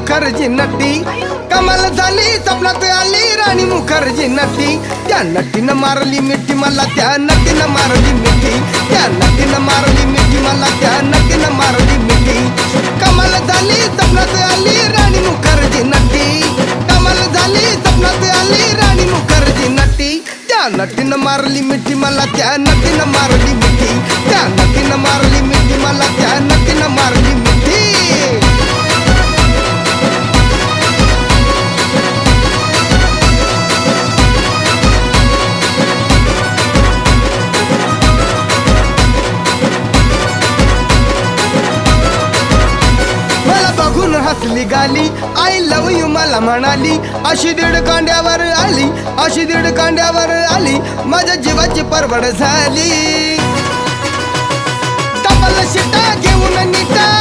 मुखर्जी नटी कमाल झाली स्वप्नात आली राणी मुखर्जी नटी त्या नटीनं मारली मिठी मला त्या नटीनं मारली मिठी त्या नटीनं मारली मिठी मला त्या नटीनं मारली मिठी कमाल झाली स्वप्नात आली राणी मुखर्जी नटी कमाल झाली स्वप्नात आली राणी मुखर्जी नटी त्या नटीनं मारली मिठी मला त्या नटीनं मारली मिठी त्या नटीनं मारली मिठी मला त्या नटीनं मारली मिठी हसली गाली आय लव यू मला म्हणाली अशी दीड कांड्यावर आली अशी दीड कांड्यावर आली माझ्या जीवाची परवड झाली डबल शिटा घेऊन नीटा